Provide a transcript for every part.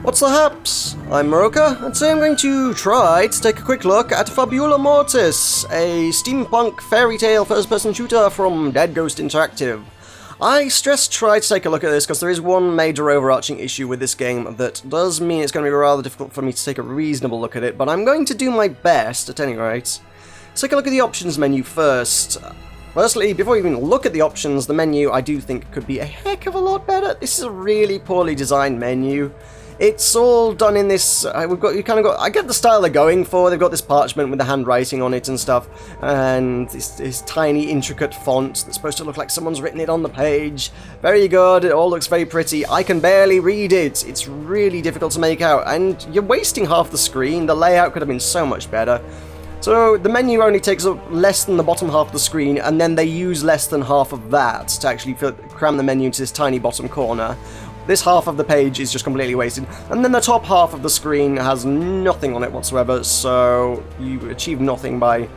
What's the haps? I'm Meroka, and today I'm going to try to take a quick look at Fabula Mortis, a steampunk fairy tale first-person shooter from Deadghost Interactive. I stress try to take a look at this because there is one major overarching issue with this game that does mean it's going to be rather difficult for me to take a reasonable look at it, but I'm going to do my best at any rate. Let's take a look at the options menu first. Firstly, before you even look at the options, the menu I do think could be a heck of a lot better. This is a really poorly designed menu. It's all done in this, I get the style they're going for. They've got this parchment with the handwriting on it and stuff, and this tiny intricate font that's supposed to look like someone's written it on the page. Very good, it all looks very pretty. I can barely read it. It's really difficult to make out, and you're wasting half the screen. The layout could have been so much better. So the menu only takes up less than the bottom half of the screen, and then they use less than half of that to actually cram the menu into this tiny bottom corner. This half of the page is just completely wasted, and then the top half of the screen has nothing on it whatsoever, so you achieve nothing by...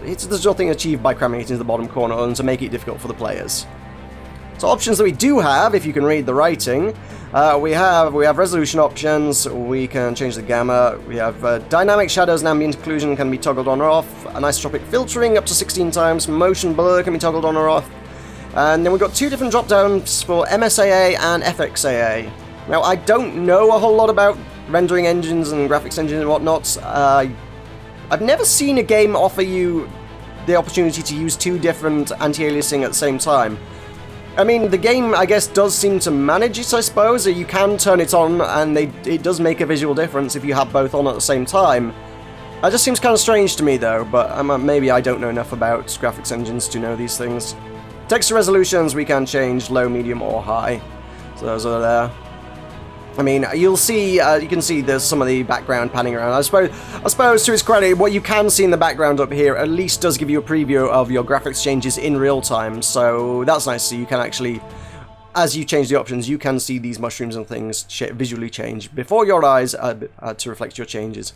there's nothing achieved by cramming it into the bottom corner and to make it difficult for the players. So options that we do have, if you can read the writing, we have resolution options, we can change the gamma, we have dynamic shadows and ambient occlusion can be toggled on or off, anisotropic filtering up to 16 times, motion blur can be toggled on or off, and then we've got two different drop-downs for MSAA and FXAA. Now, I don't know a whole lot about rendering engines and graphics engines and whatnot. I've never seen a game offer you the opportunity to use two different anti-aliasing at the same time. I mean, the game, I guess, does seem to manage it, I suppose. You can turn it on, and it does make a visual difference if you have both on at the same time. That just seems kind of strange to me, though, but maybe I don't know enough about graphics engines to know these things. Texture resolutions we can change low, medium, or high. So those are there. I mean, you'll see, you can see there's some of the background panning around. I suppose to its credit, what you can see in the background up here at least does give you a preview of your graphics changes in real time. So that's nice. So you can actually, as you change the options, you can see these mushrooms and things visually change before your eyes to reflect your changes.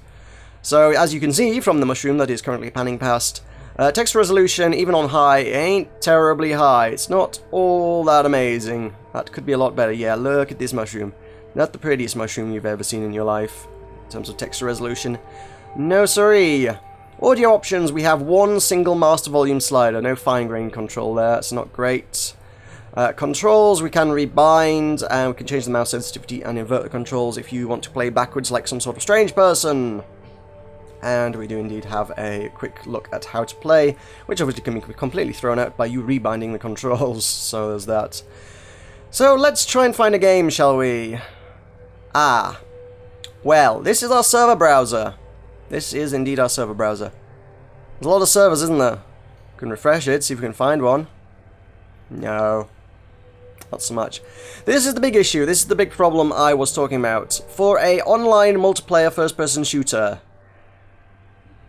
So as you can see from the mushroom that is currently panning past, texture resolution, even on high, ain't terribly high. It's not all that amazing. That could be a lot better. Yeah, look at this mushroom. Not the prettiest mushroom you've ever seen in your life, in terms of texture resolution. No siree. Audio options, we have one single master volume slider. No fine grain control there, it's not great. Controls, we can rebind, and we can change the mouse sensitivity and invert the controls if you want to play backwards like some sort of strange person. And we do indeed have a quick look at how to play, which obviously can be completely thrown out by you rebinding the controls, so there's that. So let's try and find a game, shall we? Well, this is our server browser. This is indeed our server browser. There's a lot of servers, isn't there? We can refresh it, see if we can find one. No. Not so much. This is the big issue, this is the big problem I was talking about. For a online multiplayer first-person shooter,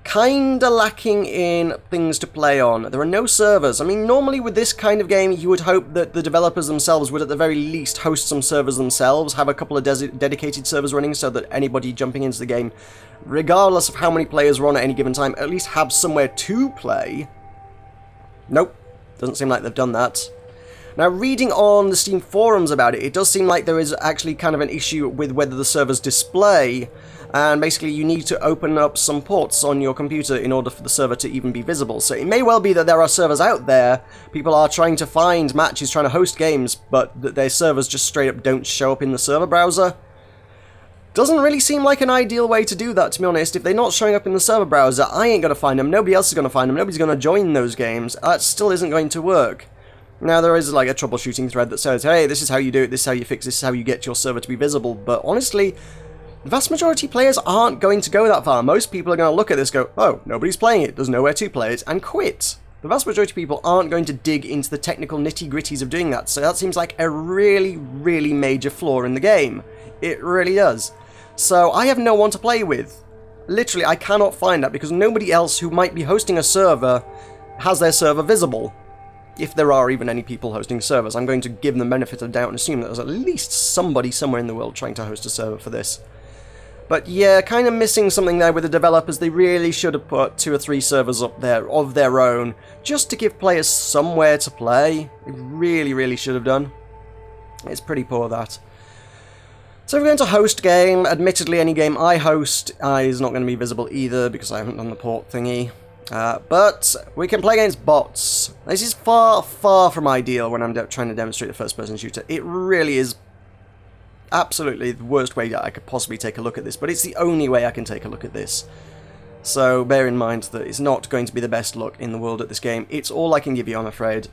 kinda lacking in things to play on. There are no servers. I mean, normally with this kind of game, you would hope that the developers themselves would at the very least host some servers themselves, have a couple of dedicated servers running so that anybody jumping into the game, regardless of how many players are on at any given time, at least have somewhere to play. Nope. Doesn't seem like they've done that. Now, reading on the Steam forums about it, it does seem like there is actually kind of an issue with whether the servers display, and basically you need to open up some ports on your computer in order for the server to even be visible. So it may well be that there are servers out there, people are trying to find matches, trying to host games, but that their servers just straight up don't show up in the server browser. Doesn't really seem like an ideal way to do that, to be honest. If they're not showing up in the server browser, I ain't going to find them, nobody else is going to find them, nobody's going to join those games. That still isn't going to work. Now, there is like a troubleshooting thread that says, hey, this is how you do it, this is how you fix this, is how you get your server to be visible, but honestly, the vast majority of players aren't going to go that far. Most people are going to look at this, go, oh, nobody's playing it, there's nowhere to play it, and quit. The vast majority of people aren't going to dig into the technical nitty-gritties of doing that, so that seems like a really, really major flaw in the game. It really does. So I have no one to play with. Literally, I cannot find that because nobody else who might be hosting a server has their server visible. If there are even any people hosting servers, I'm going to give them the benefit of the doubt and assume that there's at least somebody somewhere in the world trying to host a server for this. But yeah, kind of missing something there with the developers. They really should have put 2 or 3 servers up there of their own, just to give players somewhere to play. They really, really should have done. It's pretty poor, that. So we're going to host game. Admittedly, any game I host is not going to be visible either because I haven't done the port thingy. But we can play against bots. This is far, far from ideal when I'm trying to demonstrate a first-person shooter. It really is absolutely the worst way that I could possibly take a look at this, but it's the only way I can take a look at this. So bear in mind that it's not going to be the best look in the world at this game. It's all I can give you, I'm afraid.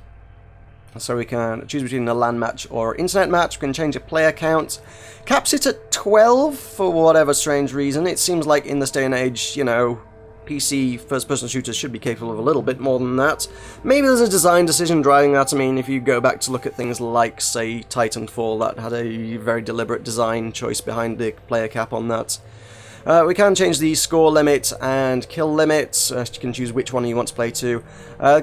So we can choose between a LAN match or internet match. We can change a player count. Caps it at 12 for whatever strange reason. It seems like in this day and age, you know, PC first-person shooters should be capable of a little bit more than that. Maybe there's a design decision driving that. I mean, if you go back to look at things like, say, Titanfall, that had a very deliberate design choice behind the player cap on that. We can change the score limit and kill limit. You can choose which one you want to play to.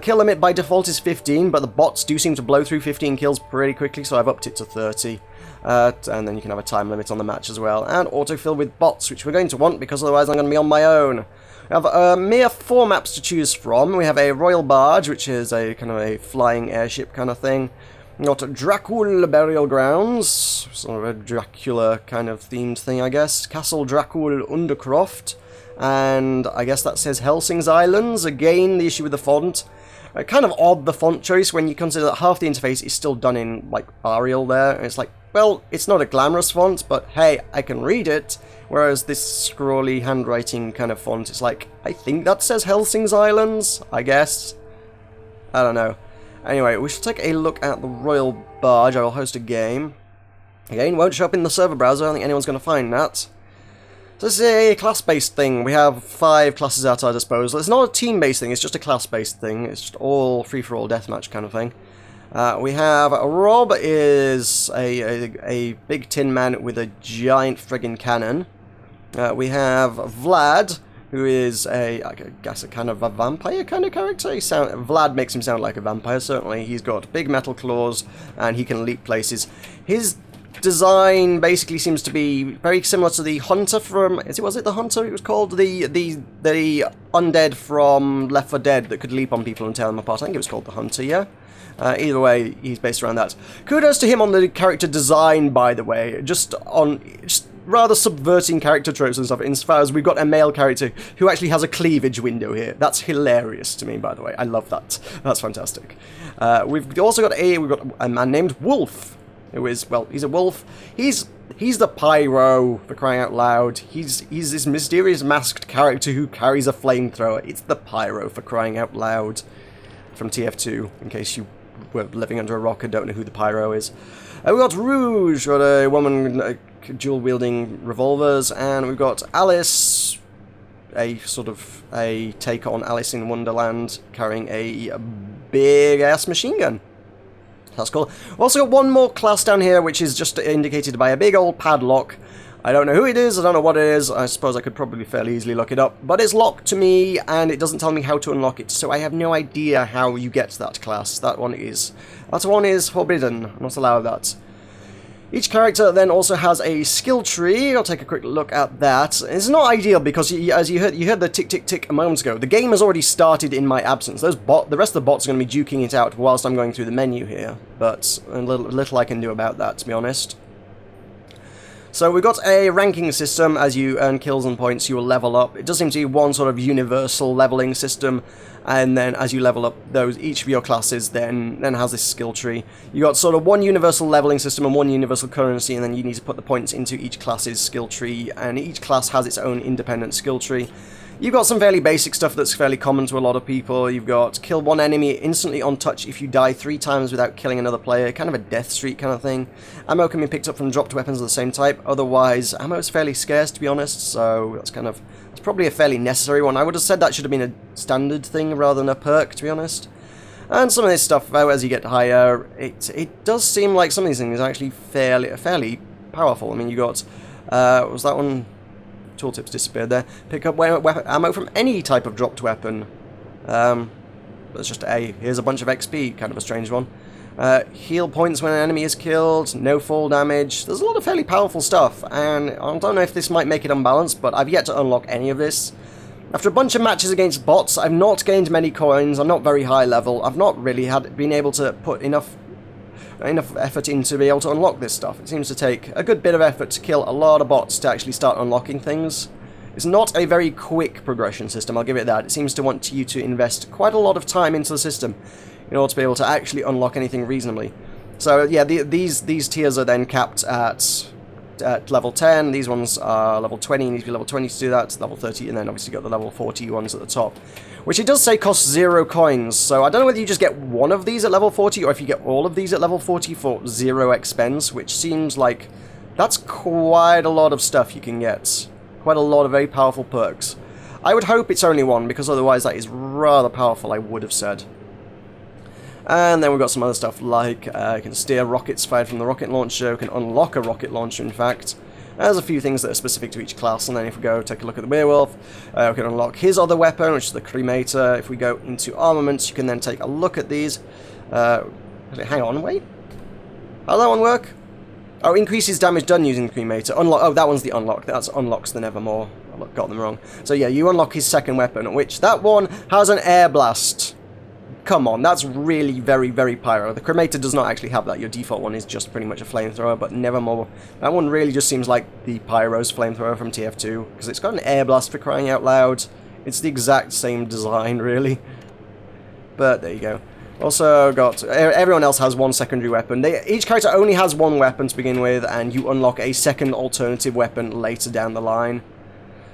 Kill limit by default is 15, but the bots do seem to blow through 15 kills pretty quickly, so I've upped it to 30. And then you can have a time limit on the match as well. And autofill with bots, which we're going to want because otherwise I'm going to be on my own. We have a mere 4 maps to choose from. We have a Royal Barge, which is a kind of a flying airship kind of thing. We've got Dracul Burial Grounds, sort of a Dracula kind of themed thing, I guess. Castle Dracul Undercroft, and I guess that says Helsing's Islands. Again, the issue with the font. Kind of odd, the font choice, when you consider that half the interface is still done in, like, Arial there. And it's like, well, it's not a glamorous font, but hey, I can read it. Whereas this scrawly handwriting kind of font is like, I think that says Helsing's Islands, I guess. I don't know. Anyway, we should take a look at the Royal Barge. I will host a game. Again, won't show up in the server browser. I don't think anyone's going to find that. So this is a class-based thing. We have 5 classes at our disposal. It's not a team-based thing, it's just a class-based thing. It's just all free-for-all deathmatch kind of thing. We have Rob is a big tin man with a giant friggin' cannon. We have Vlad, who is I guess a kind of a vampire kind of character. Vlad makes him sound like a vampire, certainly. He's got big metal claws, and he can leap places. His design basically seems to be very similar to the Hunter from... Was it the Hunter it was called? The undead from Left 4 Dead that could leap on people and tear them apart. I think it was called the Hunter, yeah? Either way, he's based around that. Kudos to him on the character design, by the way. Just rather subverting character tropes and stuff, as far as we've got a male character who actually has a cleavage window here. That's hilarious to me, by the way. I love that. That's fantastic. We've also got a man named Wolf, who is, well, he's a wolf. He's the pyro, for crying out loud. He's this mysterious masked character who carries a flamethrower. It's the pyro, for crying out loud, from TF2, in case you were living under a rock and don't know who the pyro is. We've got Rouge, got a woman dual-wielding revolvers, and we've got Alice, a sort of a take on Alice in Wonderland, carrying a big-ass machine gun. That's cool. We've also got one more class down here, which is just indicated by a big old padlock. I don't know who it is, I don't know what it is, I suppose I could probably fairly easily look it up, but it's locked to me, and it doesn't tell me how to unlock it, so I have no idea how you get that class. That one is forbidden. I'm not allowed that. Each character then also has a skill tree. I'll take a quick look at that. It's not ideal because, as you heard the tick tick tick a moment ago, the game has already started in my absence. The rest of the bots are going to be duking it out whilst I'm going through the menu here, but little I can do about that, to be honest. So we've got a ranking system. As you earn kills and points, you will level up. It does seem to be one sort of universal leveling system, and then as you level up each of your classes then has this skill tree. You got sort of one universal leveling system and one universal currency, and then you need to put the points into each class's skill tree, and each class has its own independent skill tree. You've got some fairly basic stuff that's fairly common to a lot of people. You've got kill one enemy instantly on touch if you die 3 times without killing another player, kind of a death streak kind of thing. Ammo can be picked up from dropped weapons of the same type, otherwise ammo is fairly scarce, to be honest, so it's probably a fairly necessary one. I would have said that should have been a standard thing rather than a perk, to be honest. And some of this stuff, as you get higher, it does seem like some of these things are actually fairly powerful. I mean, you got, was that one... Tooltips disappeared there. Pick up ammo from any type of dropped weapon. That's just here's a bunch of XP, kind of a strange one. Heal points when an enemy is killed, no fall damage. There's a lot of fairly powerful stuff, and I don't know if this might make it unbalanced, but I've yet to unlock any of this. After a bunch of matches against bots, I've not gained many coins, I'm not very high level, I've not really been able to put enough enough effort in to be able to unlock this stuff. It seems to take a good bit of effort to kill a lot of bots to actually start unlocking things. It's not a very quick progression system, I'll give it that. It seems to want you to invest quite a lot of time into the system in order to be able to actually unlock anything reasonably. So yeah, these tiers are then capped at level 10, these ones are level 20, you need to be level 20 to do that, level 30, and then obviously got the level 40 ones at the top. Which it does say costs 0 coins, so I don't know whether you just get one of these at level 40, or if you get all of these at level 40 for 0 expense, which seems like that's quite a lot of stuff you can get. Quite a lot of very powerful perks. I would hope it's only one, because otherwise that is rather powerful, I would have said. And then we've got some other stuff like you can steer rockets fired from the rocket launcher, you can unlock a rocket launcher in fact. There's a few things that are specific to each class, and then if we go take a look at the werewolf, we can unlock his other weapon, which is the cremator. If we go into armaments, you can then take a look at these. Hang on, wait. How does that one work? Oh, increases damage done using the cremator. Oh, that one's the unlock. That's unlocks the Nevermore. I got them wrong. So yeah, you unlock his second weapon, which that one has an air blast. Come on, that's really very, very pyro. The cremator does not actually have that. Your default one is just pretty much a flamethrower, but Nevermore. That one really just seems like the Pyro's flamethrower from TF2, because it's got an air blast for crying out loud. It's the exact same design, really. But there you go. Also got, everyone else has one secondary weapon. Each character only has one weapon to begin with, and you unlock a second alternative weapon later down the line.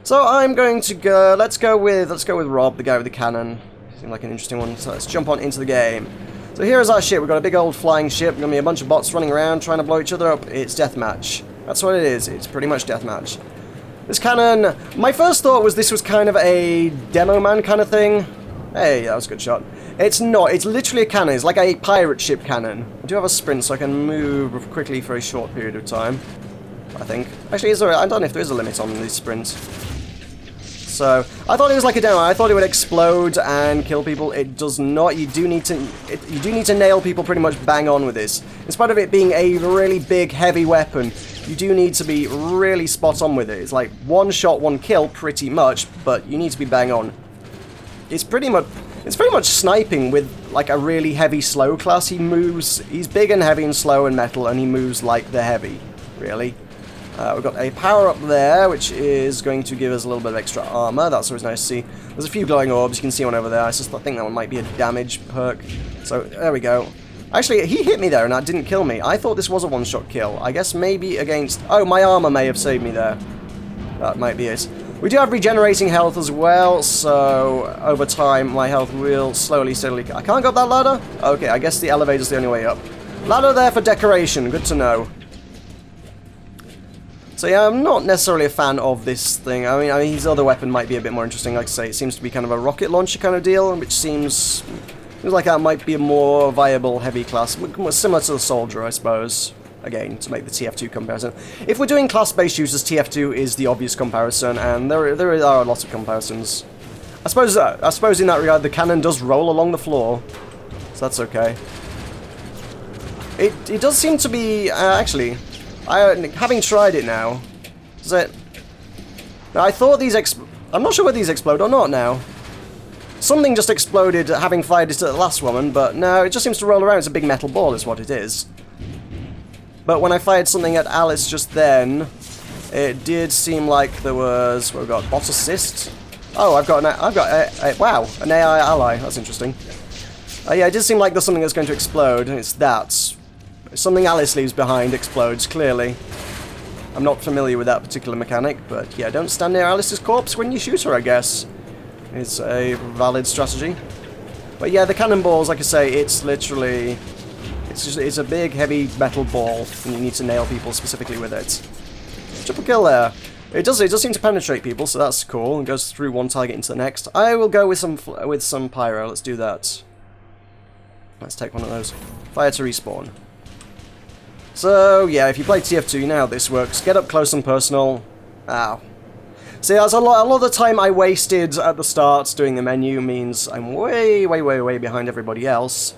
So I'm going to go, let's go with Rob, the guy with the cannon. Seemed like an interesting one, so let's jump on into the game. So here's our ship. We've got a big old flying ship. Gonna be a bunch of bots running around trying to blow each other up. It's deathmatch. That's what it is. It's pretty much deathmatch. This cannon, my first thought was this was kind of a demo man kind of thing. Hey, that was a good shot. It's not. It's literally a cannon. It's like a pirate ship cannon. I do have a sprint, so I can move quickly for a short period of time, I think. Actually, I don't know if there is a limit on these sprints. So, I thought it was like a demo. I thought it would explode and kill people. It does not. You do need to nail people pretty much bang on with this. In spite of it being a really big, heavy weapon, you do need to be really spot on with it. It's like one shot, one kill, pretty much, but you need to be bang on. It's pretty much sniping with like a really heavy, slow class. He's big and heavy and slow and metal, and he moves like the heavy, really. We've got a power up there, which is going to give us a little bit of extra armor. That's always nice to see. There's a few glowing orbs. You can see one over there. I just think that one might be a damage perk. So there we go. Actually, he hit me there and that didn't kill me. I thought this was a one-shot kill. I guess maybe against... Oh, my armor may have saved me there. That might be it. We do have regenerating health as well, so over time my health will slowly, steadily... I can't go up that ladder? Okay, I guess the elevator's the only way up. Ladder there for decoration. Good to know. So yeah, I'm not necessarily a fan of this thing. I mean, his other weapon might be a bit more interesting. Like I say, it seems to be kind of a rocket launcher kind of deal, which seems like that might be a more viable heavy class, similar to the soldier, I suppose. Again, to make the TF2 comparison. If we're doing class-based shooters, TF2 is the obvious comparison, and there are lots of comparisons. I suppose in that regard, the cannon does roll along the floor, so that's okay. It does seem to be actually. Having tried it now, does it? Now, I thought these I'm not sure whether these explode or not now. Something just exploded having fired it at the last woman, but no, it just seems to roll around. It's a big metal ball is what it is. But when I fired something at Alice just then, it did seem like there was... What have we got? Bot assist? Oh, I've got wow, an AI ally. That's interesting. Yeah, it did seem like there's something that's going to explode, and it's that. Something Alice leaves behind explodes, clearly. I'm not familiar with that particular mechanic, but yeah, don't stand near Alice's corpse when you shoot her, I guess. It's a valid strategy. But yeah, the cannonballs, like I say, it's literally... It's a big, heavy metal ball, and you need to nail people specifically with it. Triple kill there. It does seem to penetrate people, so that's cool, and goes through one target into the next. I will go with some pyro, let's do that. Let's take one of those. Fire to respawn. So, yeah, if you play TF2, you know how this works. Get up close and personal. Ow. See, that's a lot of the time I wasted at the start doing the menu means I'm way, way, way, way behind everybody else.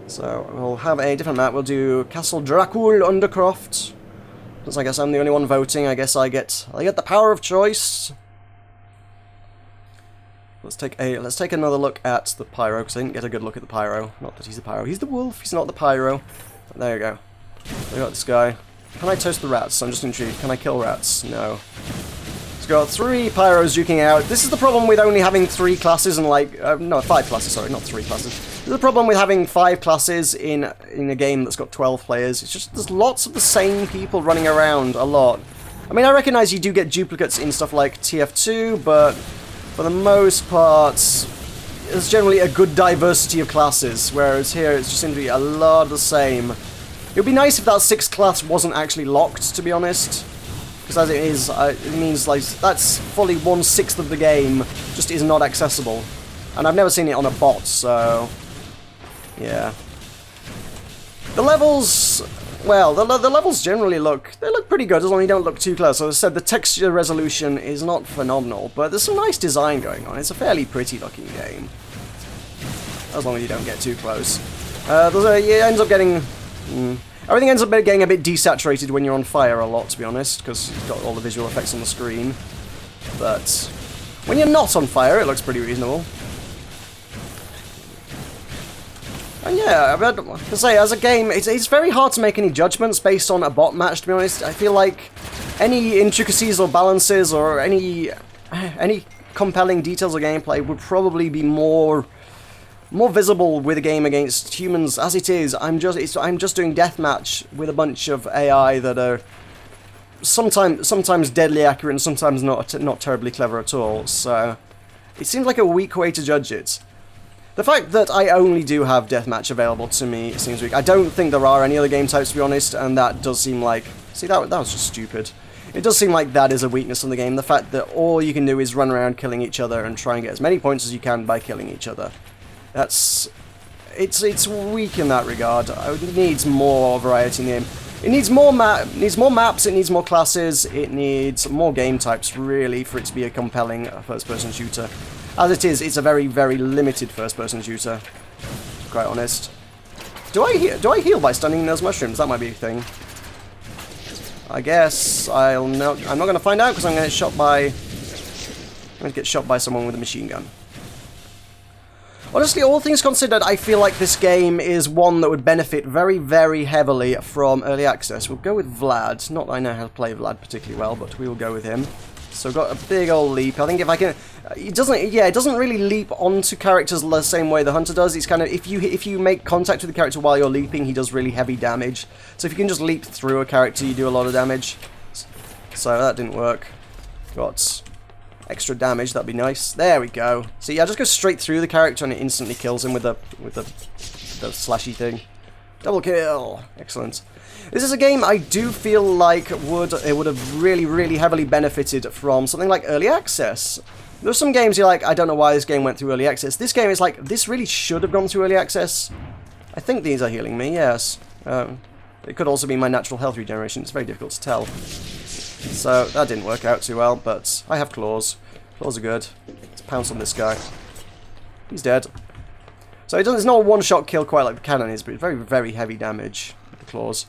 So, we'll have a different map. We'll do Castle Dracul Undercroft. Since I guess I'm the only one voting, I guess I get the power of choice. let's take another look at the pyro, because I didn't get a good look at the pyro. Not that he's the pyro. He's the wolf. He's not the pyro. But there you go. We got this guy. Can I toast the rats? I'm just intrigued. Can I kill rats? No. It's got 3 pyros juking out. This is the problem with only having 3 classes and like no, 5 classes. Sorry, not 3 classes. This is the problem with having 5 classes in a game that's got 12 players. It's just there's lots of the same people running around a lot. I mean, I recognize you do get duplicates in stuff like TF2, but for the most part, there's generally a good diversity of classes, whereas here it's just simply a lot of the same. It would be nice if that 6th class wasn't actually locked, to be honest. Because as it is, it means like that's fully 1/6 of the game just is not accessible. And I've never seen it on a bot, so yeah. The levels, well, the levels generally look pretty good as long as you don't look too close. As I said, the texture resolution is not phenomenal, but there's some nice design going on. It's a fairly pretty looking game, as long as you don't get too close. It ends up getting. Everything ends up getting a bit desaturated when you're on fire a lot, to be honest, because you've got all the visual effects on the screen. But when you're not on fire, it looks pretty reasonable. And yeah, I have to say, as a game, it's very hard to make any judgments based on a bot match, to be honest. I feel like any intricacies or balances or any compelling details of gameplay would probably be more visible with a game against humans. As it is, I'm just doing deathmatch with a bunch of AI that are sometimes deadly accurate and sometimes not terribly clever at all. So it seems like a weak way to judge it. The fact that I only do have deathmatch available to me seems weak. I don't think there are any other game types, to be honest, and that does seem like... See, that was just stupid. It does seem like that is a weakness in the game, the fact that all you can do is run around killing each other and try and get as many points as you can by killing each other. It's weak in that regard. It needs more variety in the game. It needs more maps, it needs more classes, it needs more game types, really, for it to be a compelling first-person shooter. As it is, it's a very, very limited first-person shooter, to be quite honest. Do I heal by stunning those mushrooms? That might be a thing. I guess I'm not going to find out because I'm going to get shot by someone with a machine gun. Honestly, all things considered, I feel like this game is one that would benefit very, very heavily from early access. We'll go with Vlad. Not that I know how to play Vlad particularly well, but we will go with him. So I've got a big old leap. I think if I can... It doesn't really leap onto characters the same way the Hunter does. It's kind of... If you make contact with the character while you're leaping, he does really heavy damage. So if you can just leap through a character, you do a lot of damage. So that didn't work. Got extra damage, that'd be nice. There we go. So yeah, just go straight through the character and it instantly kills him with the slashy thing. Double kill. Excellent. This is a game I do feel like would have really, really heavily benefited from something like early access. There's some games you're like, I don't know why this game went through early access. This game is like, this really should have gone through early access. I think these are healing me, yes. It could also be my natural health regeneration. It's very difficult to tell. So that didn't work out too well, but I have claws. Claws are good. Let's pounce on this guy. He's dead. So it's not a one-shot kill quite like the cannon is, but it's very, very heavy damage with the claws.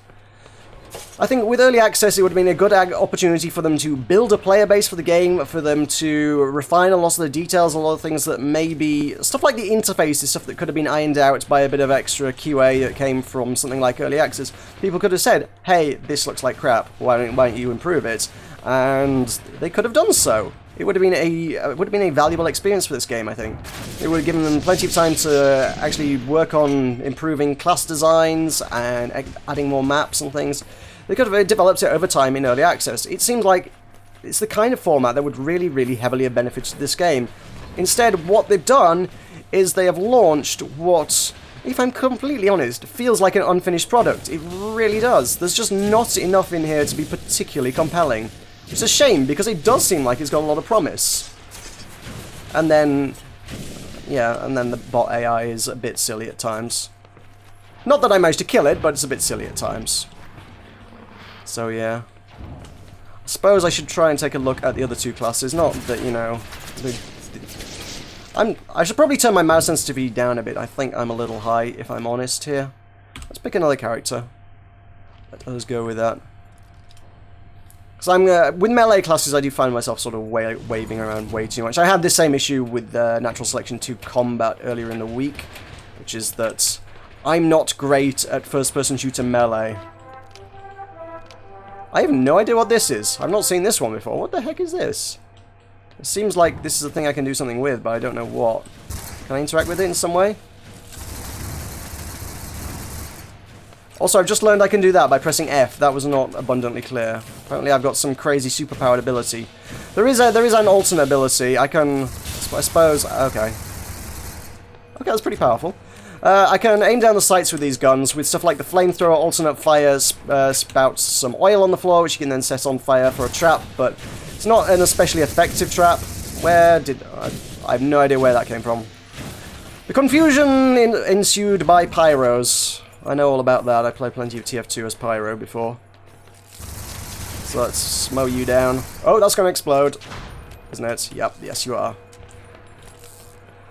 I think with early access it would have been a good opportunity for them to build a player base for the game, for them to refine a lot of the details, a lot of things that maybe... Stuff like the interface is stuff that could have been ironed out by a bit of extra QA that came from something like early access. People could have said, hey, this looks like crap, why don't you improve it? And they could have done so. It would have been a valuable experience for this game, I think. It would have given them plenty of time to actually work on improving class designs and adding more maps and things. They could have developed it over time in early access. It seems like it's the kind of format that would really, really heavily have benefited this game. Instead, what they've done is they have launched what, if I'm completely honest, feels like an unfinished product. It really does. There's just not enough in here to be particularly compelling. It's a shame, because it does seem like it's got a lot of promise. And then, yeah, and then the bot AI is a bit silly at times. Not that I managed to kill it, but it's a bit silly at times. So yeah. I suppose I should try and take a look at the other two classes. Not that, you know... I should probably turn my mouse sensitivity down a bit. I think I'm a little high, if I'm honest here. Let's pick another character. Let us go with that. Because with melee classes, I do find myself sort of waving around way too much. I had this same issue with Natural Selection 2 Combat earlier in the week, which is that I'm not great at first-person shooter melee. I have no idea what this is. I've not seen this one before. What the heck is this? It seems like this is a thing I can do something with, but I don't know what. Can I interact with it in some way? Also, I've just learned I can do that by pressing F. That was not abundantly clear. Apparently I've got some crazy superpowered ability. There is an alternate ability. I suppose... Okay. Okay, that's pretty powerful. I can aim down the sights with these guns with stuff like the flamethrower, alternate fire, spouts some oil on the floor, which you can then set on fire for a trap, but it's not an especially effective trap. I have no idea where that came from. The confusion ensued by pyros. I know all about that. I played plenty of TF2 as pyro before. So let's mow you down. Oh, that's going to explode. Isn't it? Yep, yes you are.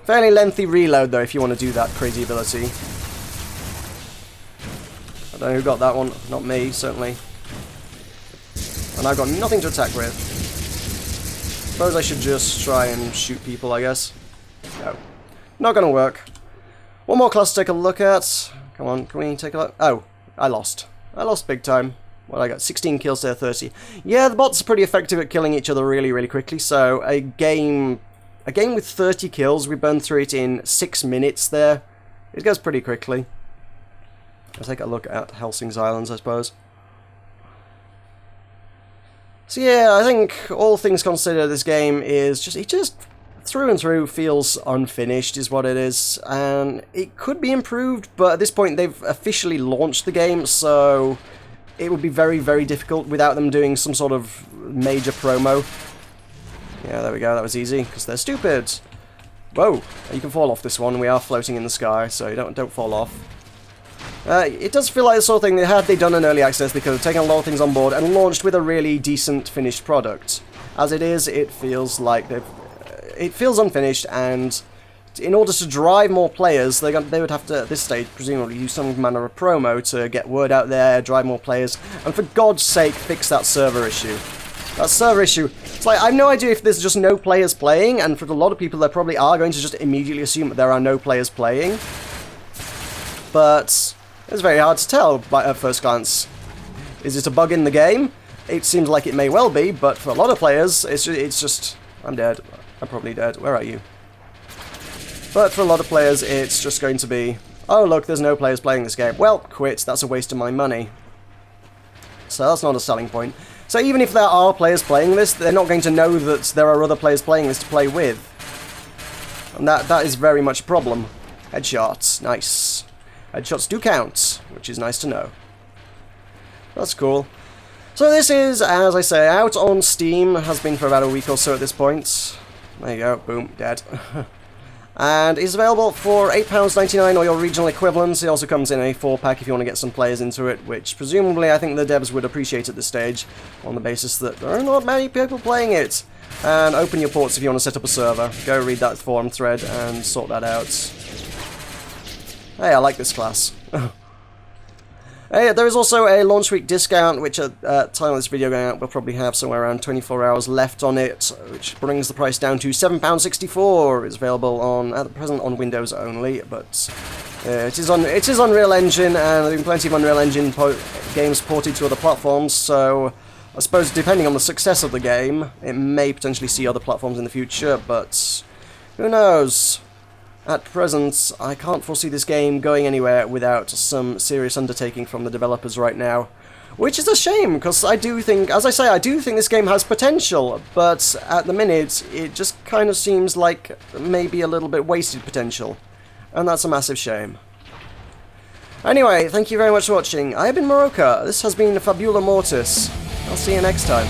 Fairly lengthy reload, though, if you want to do that crazy ability. I don't know who got that one. Not me, certainly. And I've got nothing to attack with. Suppose I should just try and shoot people, I guess. No. Not gonna work. One more class to take a look at. Come on, can we take a look? Oh, I lost. I lost big time. Well, I got 16 kills to 30. Yeah, the bots are pretty effective at killing each other really, really quickly, so a game with 30 kills, we burned through it in 6 minutes there. It goes pretty quickly. I'll take a look at Helsing's Islands, I suppose. So yeah, I think all things considered, this game is just through and through feels unfinished is what it is. And it could be improved, but at this point they've officially launched the game, so it would be very, very difficult without them doing some sort of major promo. Yeah, there we go, that was easy, because they're stupid. Whoa, you can fall off this one, we are floating in the sky, so don't fall off. It does feel like the sort of thing that had they done an early access, they could have taken a lot of things on board and launched with a really decent finished product. As it is, it feels like it feels unfinished, and in order to drive more players, they would have to, at this stage, presumably use some manner of promo to get word out there, drive more players, and for God's sake, fix that server issue. That server issue, it's like, I have no idea if there's just no players playing, and for a lot of people they probably are going to just immediately assume that there are no players playing. But it's very hard to tell at first glance. Is it a bug in the game? It seems like it may well be, but for a lot of players, it's just I'm dead. I'm probably dead. Where are you? But for a lot of players, it's just going to be, oh look, there's no players playing this game. Well, quit, that's a waste of my money. So that's not a selling point. So even if there are players playing this, they're not going to know that there are other players playing this to play with. And that is very much a problem. Headshots, nice. Headshots do count, which is nice to know. That's cool. So this is, as I say, out on Steam, has been for about a week or so at this point. There you go, boom, dead. And is available for £8.99 or your regional equivalents. It also comes in a 4-pack if you want to get some players into it, which presumably I think the devs would appreciate at this stage, on the basis that there are not many people playing it. And open your ports if you want to set up a server. Go read that forum thread and sort that out. Hey, I like this class. Hey, there is also a launch week discount, which at the time of this video going out, we'll probably have somewhere around 24 hours left on it, which brings the price down to £7.64. It's available at the present on Windows only, but it is on Unreal Engine, and there have been plenty of Unreal Engine games ported to other platforms, so I suppose depending on the success of the game, it may potentially see other platforms in the future, but who knows? At present, I can't foresee this game going anywhere without some serious undertaking from the developers right now. Which is a shame, because I do think, as I say, I do think this game has potential, but at the minute, it just kind of seems like maybe a little bit wasted potential. And that's a massive shame. Anyway, thank you very much for watching. I have been Meroka. This has been Fabula Mortis. I'll see you next time.